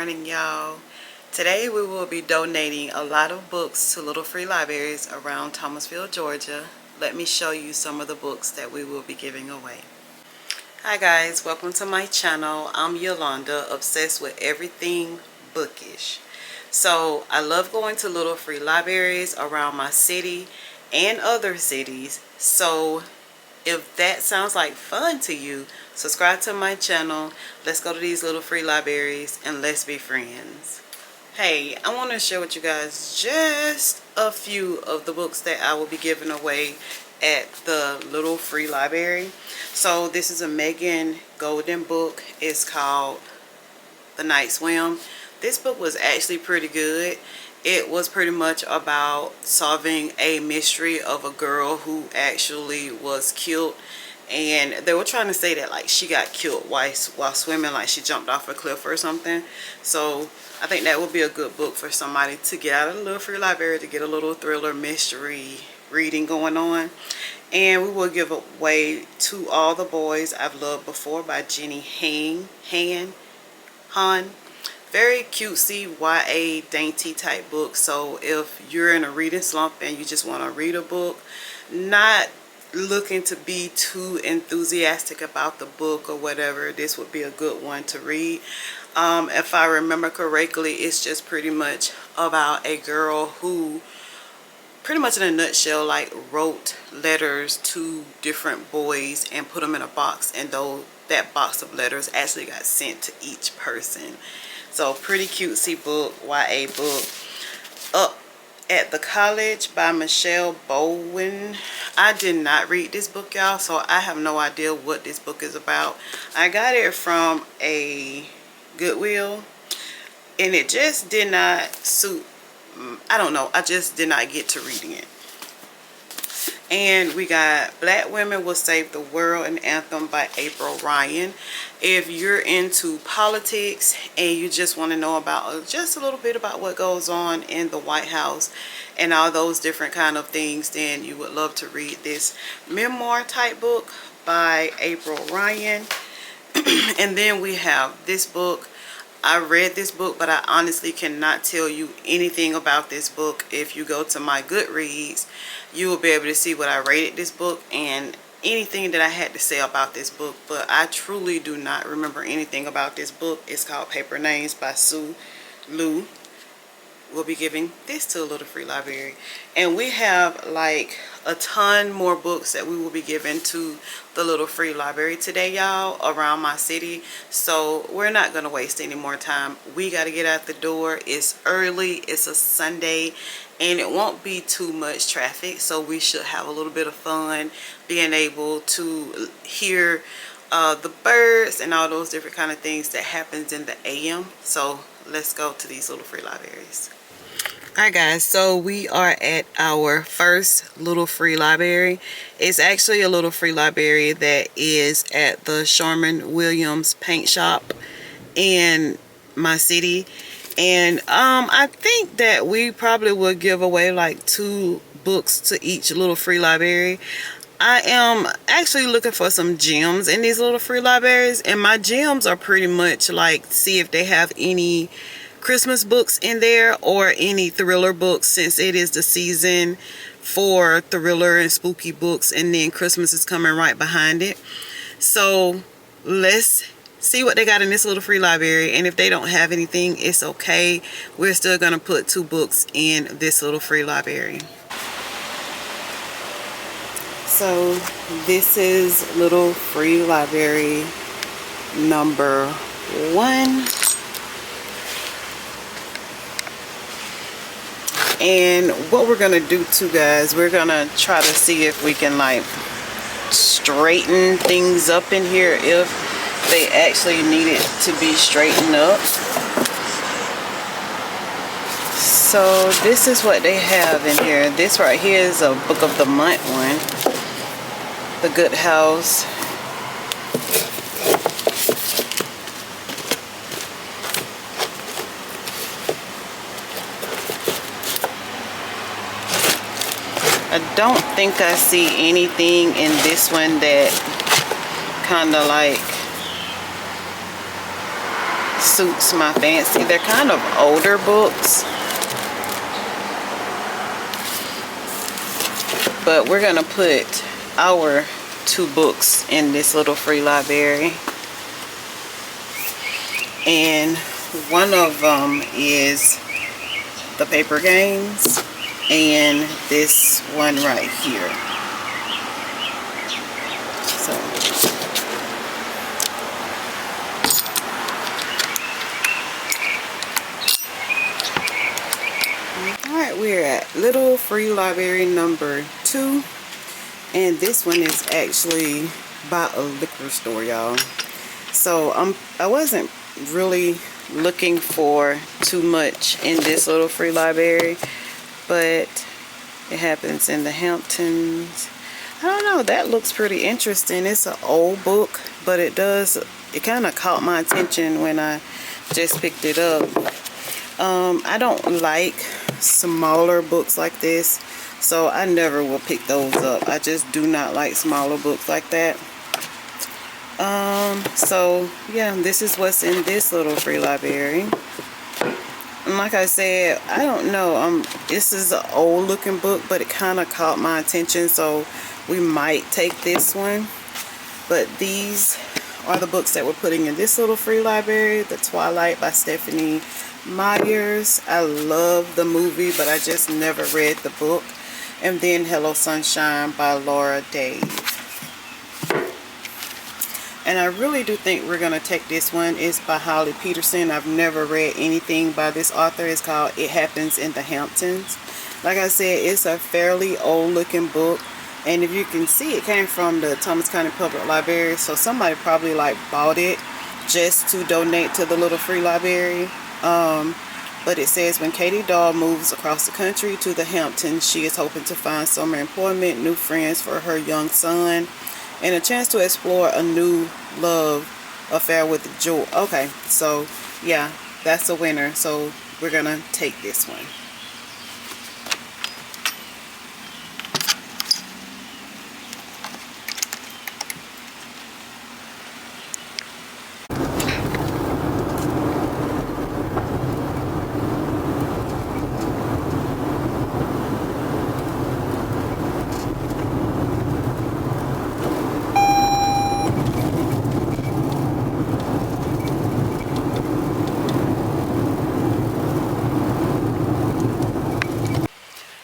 morning, y'all. Today we will be donating a lot of books to little free libraries around Thomasville, Georgia. Let me show you some of the books that we will be giving away. Hi guys, welcome to my channel. I'm Yolanda, obsessed with everything bookish. So I love going to little free libraries around my city and other cities. So if that sounds like fun to you, subscribe to my channel. Let's go to these little free libraries and let's be friends. Hey, I want to share with you guys just a few of the books that I will be giving away at the little free library. So this is a Megan Golden book. It's called The Night Swim. This book was actually pretty good. It was pretty much about solving a mystery of a girl who actually was killed, and they were trying to say that like she got killed while swimming, like she jumped off a cliff or something. So I think that would be a good book for somebody to get out of the little free library to get a little thriller mystery reading going on. And we will give away To All the Boys I've Loved Before by Jenny Han. Very cutesy YA dainty type book. So if you're in a reading slump and you just want to read a book, not looking to be too enthusiastic about the book or whatever, this would be a good one to read. If I remember correctly, it's just pretty much about a girl who, pretty much in a nutshell, like wrote letters to different boys and put them in a box, and though that box of letters actually got sent to each person. So pretty cutesy book, YA book. Up at the College by Michelle Bowen. I did not read this book, y'all, so I have no idea what this book is about. I got it from a Goodwill and it just did not suit, I don't know, I just did not get to reading it. And we got Black Women Will Save the World, an anthem by April Ryan. If you're into politics and you just want to know about just a little bit about what goes on in the White House and all those different kind of things, then you would love to read this memoir type book by April Ryan. And then we have this book. I read this book, but I honestly cannot tell you anything about this book. If you go to my Goodreads, you will be able to see what I rated this book and anything that I had to say about this book, but I truly do not remember anything about this book. It's called Paper Names by Sue Liu. We'll be giving this to a little free library. And we have like a ton more books that we will be giving to the little free library today, y'all, around my city. So we're not going to waste any more time. We got to get out the door. It's early. It's a Sunday. And it won't be too much traffic. So we should have a little bit of fun being able to hear the birds and all those different kind of things that happens in the AM. So let's go to these little free libraries. Alright guys, so we are at our first little free library. It's actually a little free library that is at the Sherman-Williams paint shop in my city. And I think that we probably will give away like 2 books to each little free library. I am actually looking for some gems in these little free libraries, and my gems are pretty much like, see if they have any Christmas books in there or any thriller books, since it is the season for thriller and spooky books, and then Christmas is coming right behind it. So let's see what they got in this little free library, and if they don't have anything, it's okay. We're still gonna put 2 books in this little free library. So this is little free library number 1. And what we're gonna do too, guys, we're gonna try to see if we can like straighten things up in here if they actually need it to be straightened up. So this is what they have in here. This right here is a book of the month one, The Good House. I don't think I see anything in this one that kind of like suits my fancy. They're kind of older books, but we're gonna put our 2 books in this little free library, and one of them is the paper games and this one right here. So alright, we're at little free library number 2, and this one is actually by a liquor store, y'all. So I wasn't really looking for too much in this little free library, but it happens in the Hamptons. I don't know, that looks pretty interesting. It's an old book, but it kind of caught my attention when I just picked it up. I don't like smaller books like this, so I never will pick those up. I just do not like smaller books like that. So yeah, this is what's in this little free library. And like I said, I don't know, this is an old looking book, but it kind of caught my attention, so we might take this one. But these are the books that we're putting in this little free library. The Twilight by Stephanie Myers. I love the movie, but I just never read the book. And then Hello Sunshine by Laura Dave. And I really do think we're going to take this one. It's by Holly Peterson. I've never read anything by this author. It's called It Happens in the Hamptons. Like I said, it's a fairly old looking book. And if you can see, it came from the Thomas County Public Library. So somebody probably like bought it just to donate to the little free library. But it says, when Katie Dahl moves across the country to the Hamptons, she is hoping to find summer employment, new friends for her young son, and a chance to explore a new love affair with Joel. Okay, so yeah, that's a winner. So we're gonna take this one.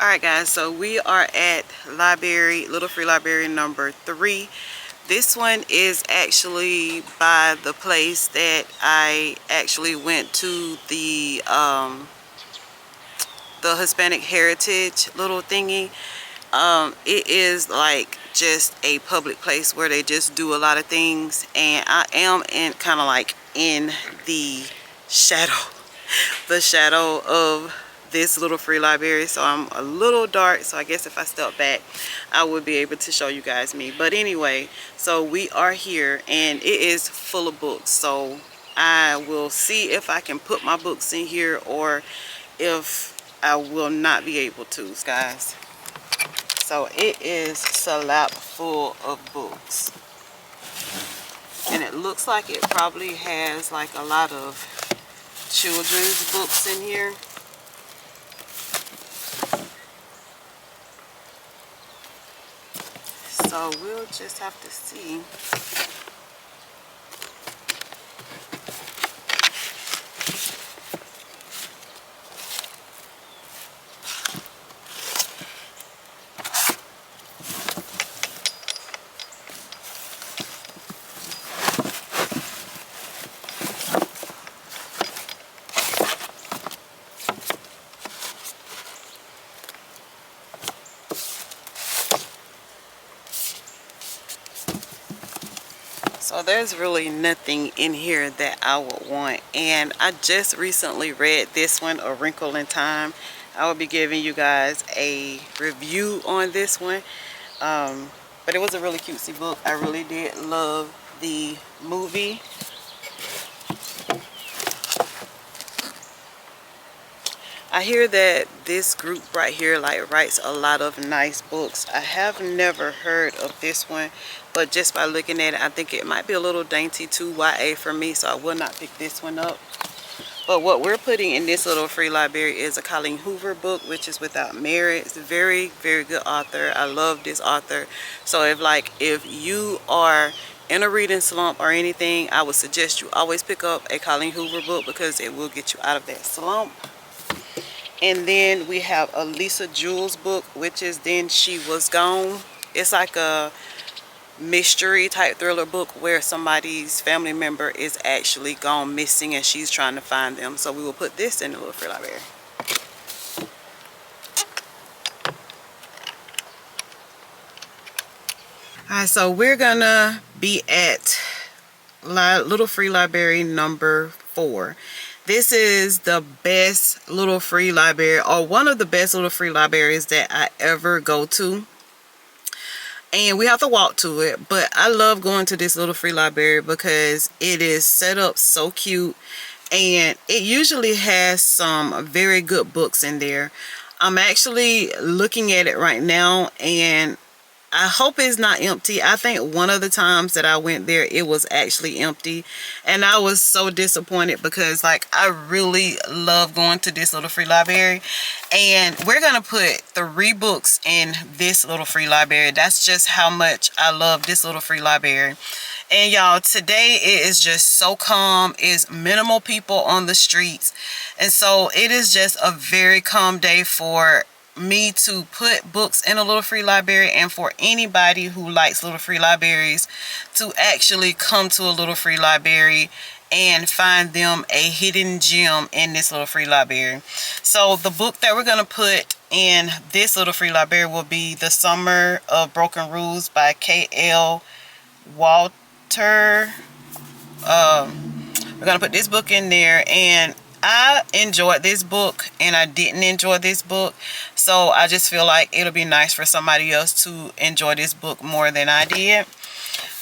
Alright guys, so we are at little free library number 3. This one is actually by the place that I actually went to the Hispanic Heritage little thingy. It is like just a public place where they just do a lot of things, and I am in kind of like in the shadow of this little free library, so I'm a little dark, so I guess if I step back I would be able to show you guys me. But anyway, so we are here and it is full of books, so I will see if I can put my books in here or if I will not be able to, guys. So it is slap full of books, and it looks like it probably has like a lot of children's books in here. So we'll just have to see. So there's really nothing in here that I would want, and I just recently read this one, A Wrinkle in Time. I will be giving you guys a review on this one, but it was a really cutesy book. I really did love the movie. I hear that this group right here like writes a lot of nice books. I have never heard of this one, but just by looking at it, I think it might be a little dainty too YA for me, so I will not pick this one up. But what we're putting in this little free library is a Colleen Hoover book, which is Without Merit. It's a very, very good author. I love this author. So if you are in a reading slump or anything, I would suggest you always pick up a Colleen Hoover book because it will get you out of that slump. And then we have a Lisa Jules book, which is Then She Was Gone. It's like a mystery type thriller book where somebody's family member is actually gone missing and she's trying to find them. So we will put this in the little free library. Alright, so we're gonna be at little free library number 4. This is the best little free library, or one of the best little free libraries that I ever go to. And we have to walk to it, but I love going to this little free library because it is set up so cute, and it usually has some very good books in there. I'm actually looking at it right now, and I hope it's not empty. I think one of the times that I went there, it was actually empty. And I was so disappointed because like I really love going to this little free library. And we're going to put 3 books in this little free library. That's just how much I love this little free library. And y'all, today it is just so calm. It's minimal people on the streets. And so it is just a very calm day for me to put books in a little free library, and for anybody who likes little free libraries to actually come to a little free library and find them a hidden gem in this little free library. So the book that we're going to put in this little free library will be The Summer of Broken Rules by K.L. Walter. We're going to put this book in there, and I enjoyed this book and I didn't enjoy this book, so I just feel like it'll be nice for somebody else to enjoy this book more than I did.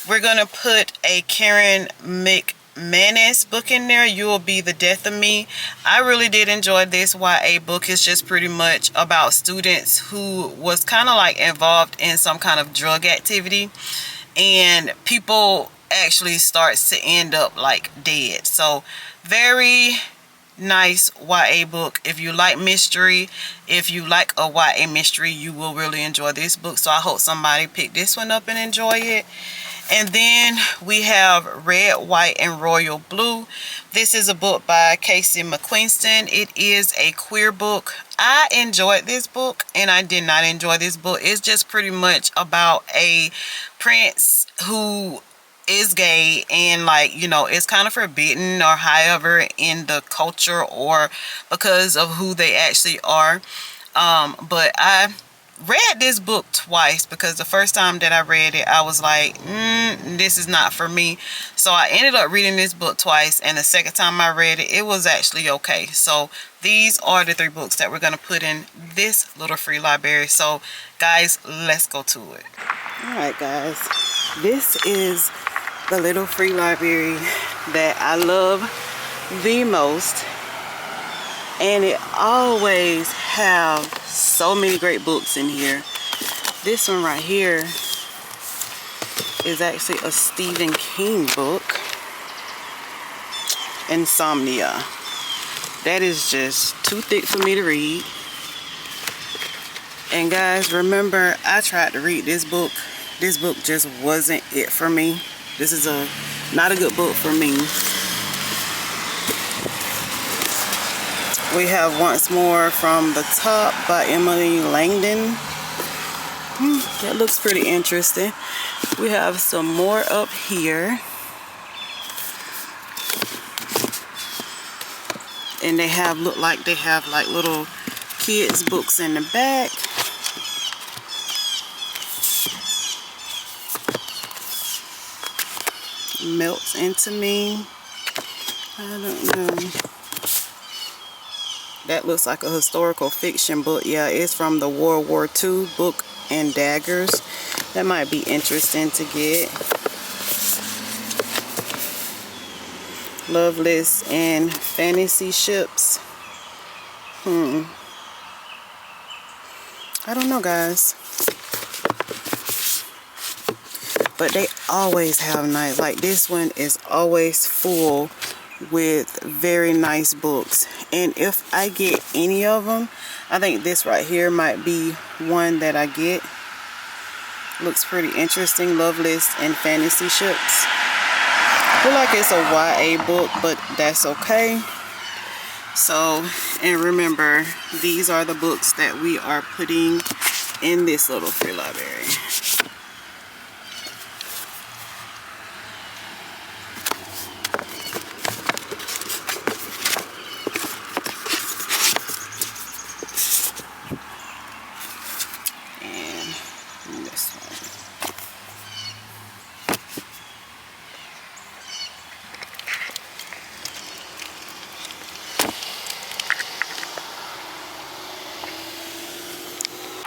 We're going to put a Karen McManus book in there, You Will Be the Death of Me. I really did enjoy this YA book. It's just pretty much about students who was kind of like involved in some kind of drug activity, and people actually starts to end up like dead. So very nice YA book. If you like mystery, if you like a YA mystery, you will really enjoy this book. So I hope somebody pick this one up and enjoy it. And then we have Red, White, and Royal Blue. This is a book by Casey McQuiston. It is a queer book. I enjoyed this book and I did not enjoy this book. It's just pretty much about a prince who is gay, and like, you know, it's kind of forbidden or however in the culture or because of who they actually are. But I read this book twice because the first time that I read it, I was like, this is not for me. So I ended up reading this book twice, and the second time I read it, it was actually okay. So these are the 3 books that we're going to put in this little free library. So guys, let's go to it. All right guys, this is the little free library that I love the most, and it always have so many great books in here. This one right here is actually a Stephen King book, Insomnia. That is just too thick for me to read. And guys, remember, I tried to read this book. This book just wasn't it for me. This is not a good book for me. We have Once More from the Top by Emily Langdon. That looks pretty interesting. We have some more up here. And they have, look like they have like little kids books in the back. Melts Into Me. I don't know. That looks like a historical fiction book. Yeah, it's from the World War II, Book and Daggers. That might be interesting to get. Loveless and Fantasy Ships. I don't know, guys. But they always have nice, like this one is always full with very nice books. And if I get any of them, I think this right here might be one that I get. Looks pretty interesting. Love List and Fantasy Ships. I feel like it's a YA book, but that's okay. So, and remember, these are the books that we are putting in this little free library. And this one.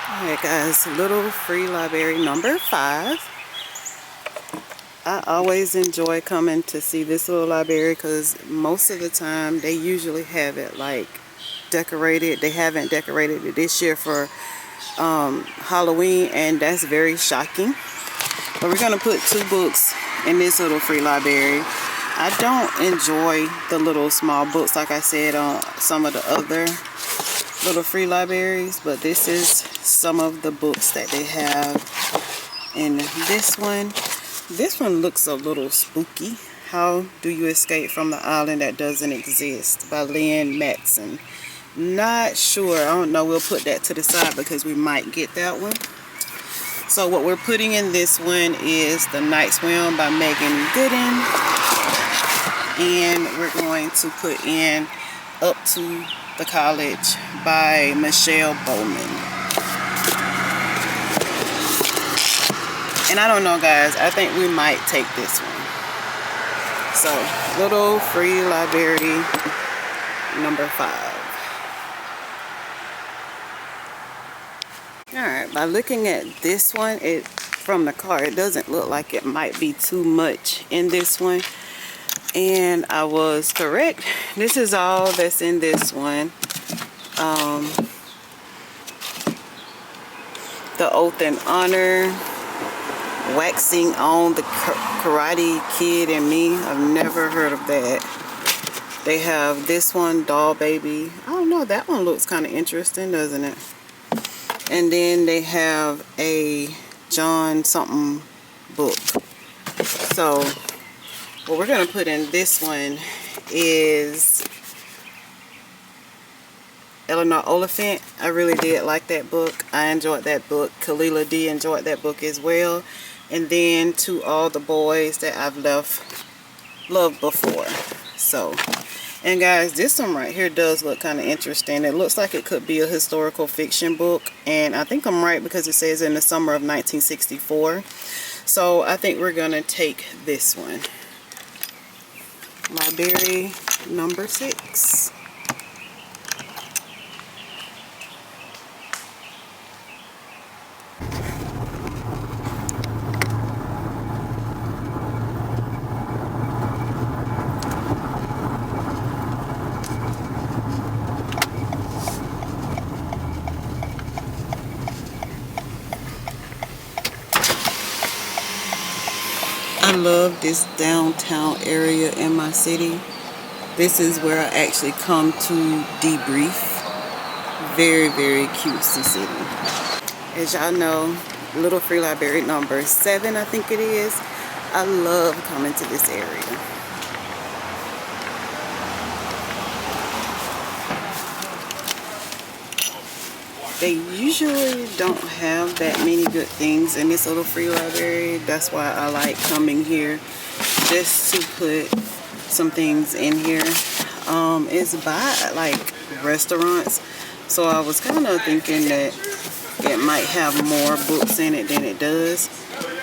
Alright guys, little free library number 5. I always enjoy coming to see this little library because most of the time they usually have it like decorated. They haven't decorated it this year for Halloween, and that's very shocking. But we're going to put 2 books in this little free library. I don't enjoy the little small books like I said on some of the other little free libraries, but this is some of the books that they have in this one. This one looks a little spooky. How Do You Escape from the Island That Doesn't Exist by Lynn Matson. Not sure. I don't know. We'll put that to the side because we might get that one. So what we're putting in this one is The Night Swim by Megan Gooden. And we're going to put in Up to the College by Michelle Bowman. And I don't know, guys. I think we might take this one. So, little free library number 5. Alright, by looking at this one, from the card, it doesn't look like it might be too much in this one. And I was correct. This is all that's in this one. The Oath and Honor, Waxing on, The Karate Kid and Me. I've never heard of that. They have this one, Doll Baby. I don't know, that one looks kind of interesting, doesn't it? And then they have a John something book. So what we're going to put in this one is Eleanor Oliphant. I really did like that book. I enjoyed that book. Kalila D enjoyed that book as well. And then To All the Boys that I've loved before. So, and guys, this one right here does look kind of interesting. It looks like it could be a historical fiction book. And I think I'm right because it says in the summer of 1964. So I think we're going to take this one. Library number 6. I love this downtown area in my city. This is where I actually come to debrief. Very, very cutesy city. As y'all know, little free library number 7, I think it is. I love coming to this area. They usually don't have that many good things in this little free library. That's why I like coming here, just to put some things in here. It's by like restaurants, so I was kind of thinking that it might have more books in it than it does.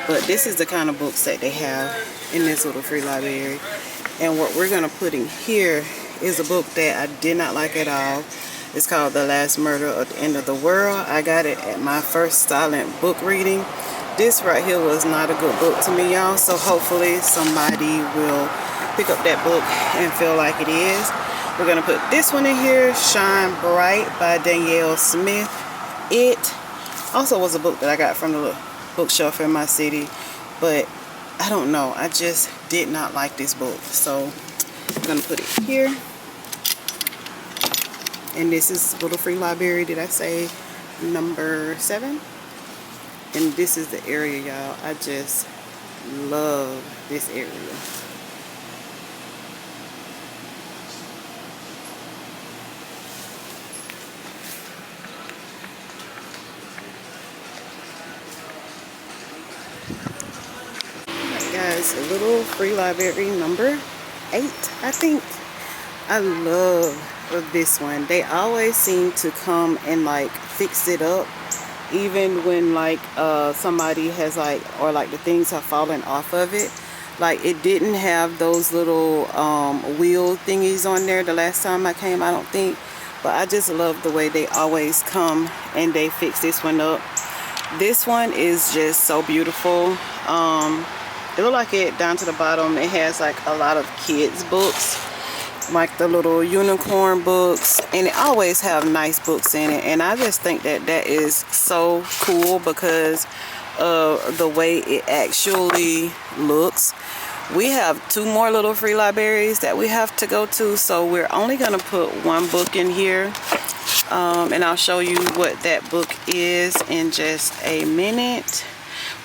But this is the kind of books that they have in this little free library. And what we're going to put in here is a book that I did not like at all. It's called The Last Murder at the End of the World. I got it at my first silent book reading. This right here was not a good book to me, y'all. So hopefully somebody will pick up that book and feel like it is. We're gonna put this one in here, Shine Bright by Danielle Smith. It also was a book that I got from the bookshelf in my city, but I don't know, I just did not like this book. So I'm gonna put it here. And this is Little Free Library, did I say number 7? And this is the area, y'all. I just love this area. Alright guys, Little Free Library number 8, I think. I love this one. They always seem to come and like fix it up, even when like somebody has like, or like the things have fallen off of it. Like it didn't have those little wheel thingies on there the last time I came, I don't think. But I just love the way they always come and they fix this one up. This one is just so beautiful. It looked like it down to the bottom. It has like a lot of kids books, like the little unicorn books, and it always have nice books in it. And I just think that that is so cool because of the way it actually looks. We have 2 more Little Free Libraries that we have to go to, so we're only gonna put 1 book in here, and I'll show you what that book is in just a minute.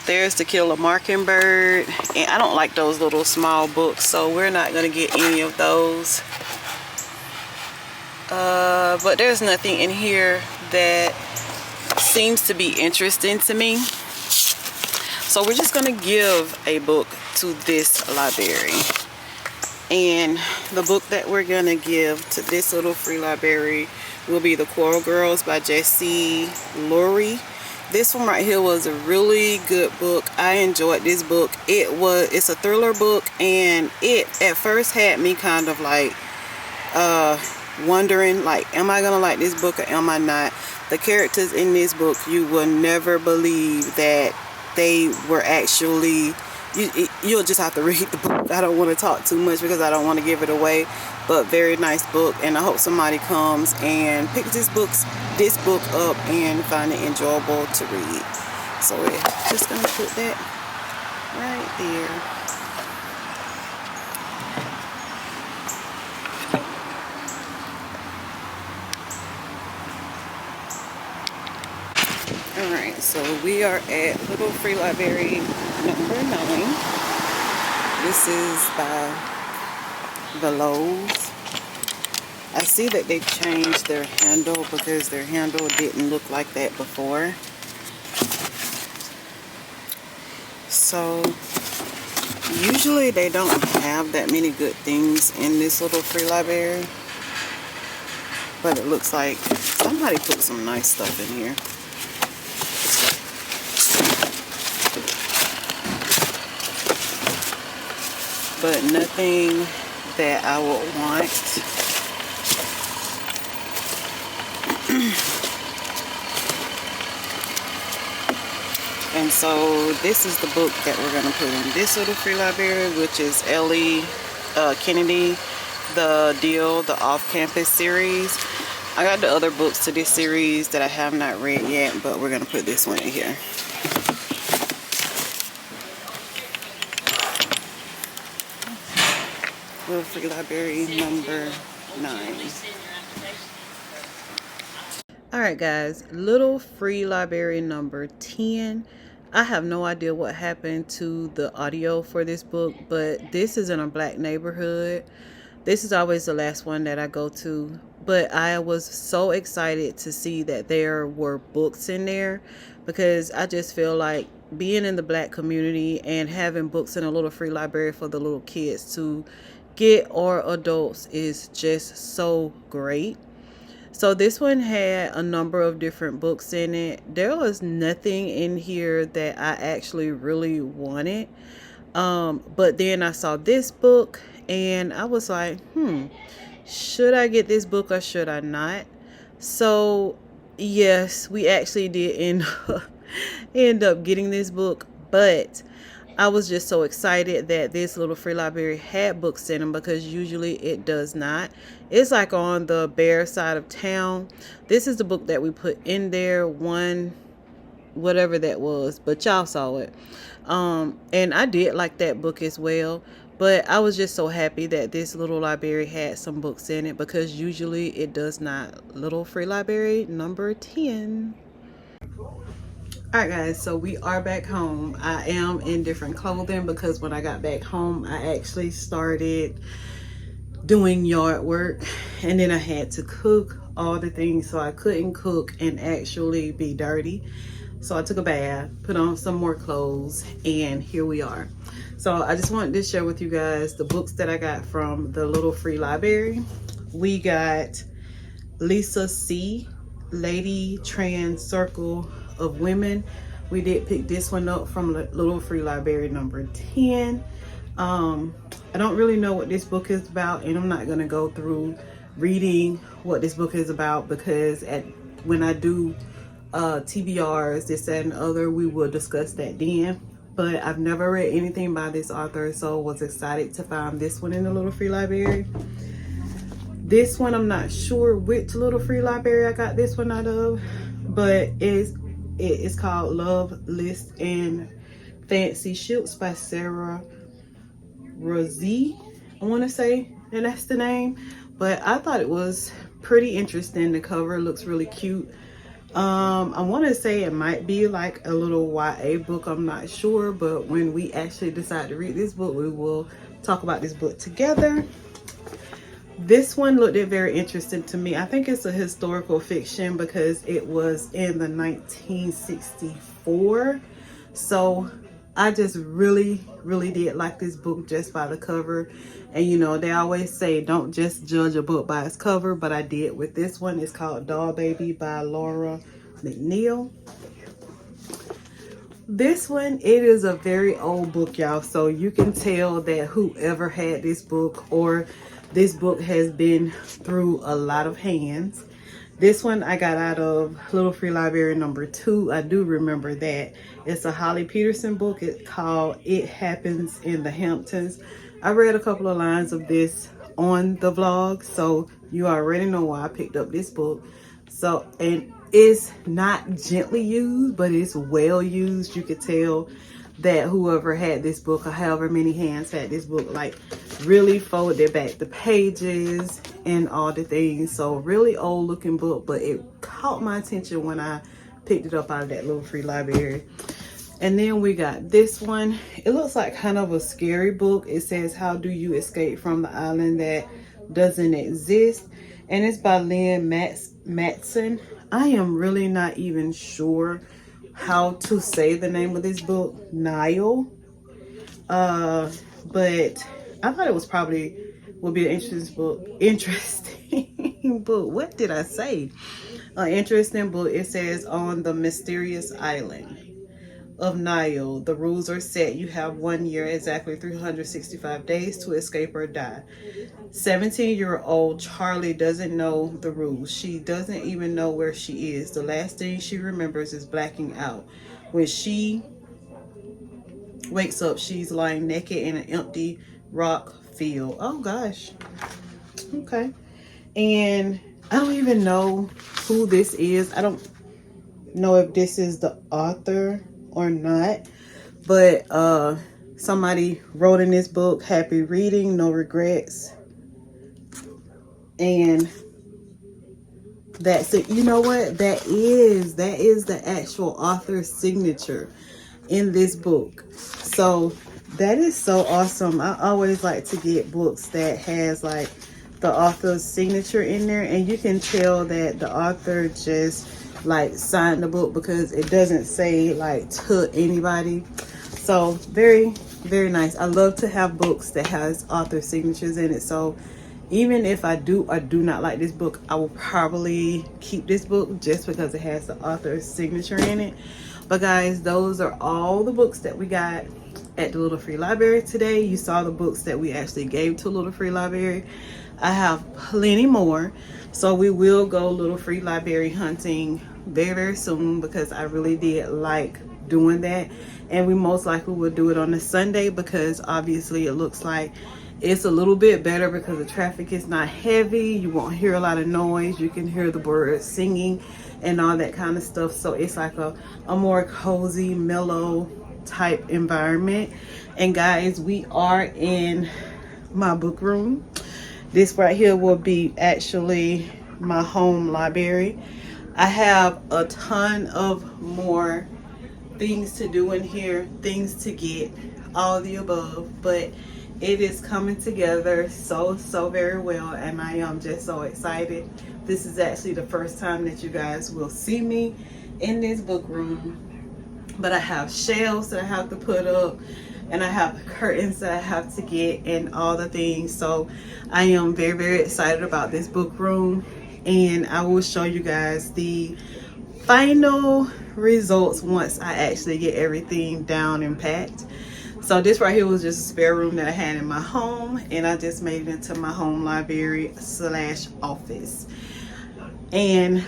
There's To Kill a Mockingbird, and I don't like those little small books, so we're not gonna get any of those. But there's nothing in here that seems to be interesting to me, so we're just gonna give a book to this library. And the book that we're gonna give to this Little Free Library will be The Coral Girls by Jessie Lurie. This one right here was a really good book. I enjoyed this book. It's a thriller book, and it at first had me kind of like wondering, like, am I gonna like this book or am I not? The characters in this book, you will never believe that they were actually, you'll just have to read the book. I don't want to talk too much because I don't want to give it away, but very nice book, and I hope somebody comes and picks this book up and find it enjoyable to read. So we're just gonna put that right there. Alright, so we are at Little Free Library number 9. This is by the Lowe's. I see that they changed their handle because their handle didn't look like that before. So usually they don't have that many good things in this Little Free Library, but it looks like somebody put some nice stuff in here. But nothing that I would want. And so this is the book that we're going to put in this Little Free Library, which is Ellie Kennedy, the Off-Campus series. I got the other books to this series that I have not read yet, but we're going to put this one in here. Little Free Library number 9. Alright guys, Little Free Library number 10. I have no idea what happened to the audio for this book, but this is in a black neighborhood. This is always the last one that I go to, but I was so excited to see that there were books in there, because I just feel like being in the black community and having books in a Little Free Library for the little kids to get, or adults, is just so great. So this one had a number of different books in it. There was nothing in here that I actually really wanted, but then I saw this book and I was like, should I get this book or should I not? So yes, we actually did end up getting this book, but I was just so excited that this little free library had books in them, because usually it does not. It's like on the bare side of town. This is the book that we put in there, one whatever that was, but y'all saw it. And I did like that book as well, but I was just so happy that this little library had some books in it, because usually it does not. Little free library number 10. Alright guys, so we are back home. I am in different clothing because when I got back home I actually started doing yard work, and then I had to cook all the things, so I couldn't cook and actually be dirty. So I took a bath, put on some more clothes, and here we are. So I just wanted to share with you guys the books that I got from the little free library. We got Lisa C, Lady Trans Circle of Women. We did pick this one up from little free library number 10. I don't really know what this book is about, and I'm not going to go through reading what this book is about, because when I do TBRs, this, that, and other, we will discuss that then. But I've never read anything by this author, so was excited to find this one in the little free library. This one, I'm not sure which little free library I got this one out of, but it's called Love, List, and Fancy Ships by Sarah Rosie. I want to say that that's the name, but I thought it was pretty interesting. The cover looks really cute. I want to say it might be like a little YA book, I'm not sure, but when we actually decide to read this book, we will talk about this book together. This one looked very interesting to me. I think it's a historical fiction because it was in the 1964. So I just really did like this book just by the cover. And you know, they always say don't just judge a book by its cover, but I did with this one. It's called Doll Baby by Laura McNeil. This one, it is a very old book, y'all, so you can tell that whoever had this book, or this book has been through a lot of hands. This one I got out of Little Free Library number 2. I do remember that. It's a Holly Peterson book. It's called It Happens in the Hamptons. I read a couple of lines of this on the vlog, so you already know why I picked up this book. So, and it's not gently used, but it's well used. You could tell that whoever had this book, or however many hands had this book, like really folded back the pages and all the things. So really old looking book, but it caught my attention when I picked it up out of that little free library. And then we got this one. It looks like kind of a scary book. It says, How Do You Escape from the Island That Doesn't Exist? And it's by Lynn Matson. I am really not even sure how to say the name of this book, Nile. But I thought it was would be an interesting book. What did I say? An interesting book. It says, On the Mysterious Island of Nile, the rules are set. You have 1 year, exactly 365 days to escape or die. 17-year-old Charlie doesn't know the rules. She doesn't even know where she is. The last thing she remembers is blacking out. When she wakes up, she's lying naked in an empty rock field. Oh gosh. Okay. And I don't even know who this is. I don't know if this is the author or not, but somebody wrote in this book, happy reading, no regrets. And that's it. You know what? That is the actual author's signature in this book. So that is so awesome. I always like to get books that has like the author's signature in there, and you can tell that the author just like signed the book, because it doesn't say like to anybody. So very nice. I love to have books that has author signatures in it. So even if I do or do not like this book, I will probably keep this book just because it has the author's signature in it. But guys, those are all the books that we got at the Little Free Library today. You saw the books that we actually gave to Little Free Library. I have plenty more, so we will go Little Free Library hunting very soon, because I really did like doing that. and we most likely will do it on a Sunday because obviously it looks like it's a little bit better because the traffic is not heavy. You won't hear a lot of noise. You can hear the birds singing and all that kind of stuff. So it's like a more cozy, mellow type environment. And guys, we are in my book room. This right here will be actually my home library. I have a ton of more things to do in here, things to get, all the above, but it is coming together so very well, and I am just so excited. This is actually the first time that you guys will see me in this book room, but I have shelves that I have to put up, and I have curtains that I have to get, and all the things. So I am very excited about this book room, and I will show you guys the final results once I actually get everything down and packed. So this right here was just a spare room that I had in my home, and I just made it into my home library / office. And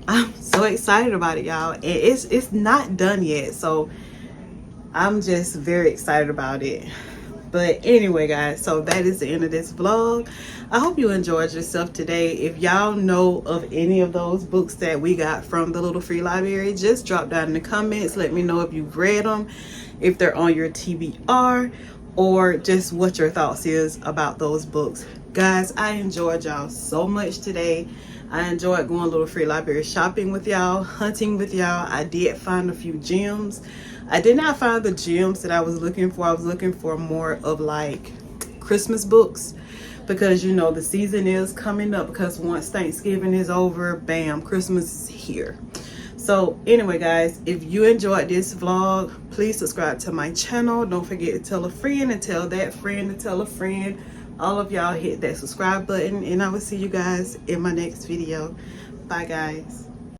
I'm so excited about it, y'all. And it's not done yet, so I'm just very excited about it. But anyway, guys, so that is the end of this vlog. I hope you enjoyed yourself today. If y'all know of any of those books that we got from the Little Free Library, just drop down in the comments. Let me know if you've read them, if they're on your TBR, or just what your thoughts is about those books. Guys, I enjoyed y'all so much today. I enjoyed going Little Free Library shopping with y'all, hunting with y'all. I did find a few gems. I did not find the gems that I was looking for. I was looking for more of like Christmas books, because you know the season is coming up, because once Thanksgiving is over, bam, Christmas is here. So anyway, guys, if you enjoyed this vlog, please subscribe to my channel. Don't forget to tell a friend, and tell that friend to tell a friend. All of y'all hit that subscribe button, and I will see you guys in my next video. Bye, guys.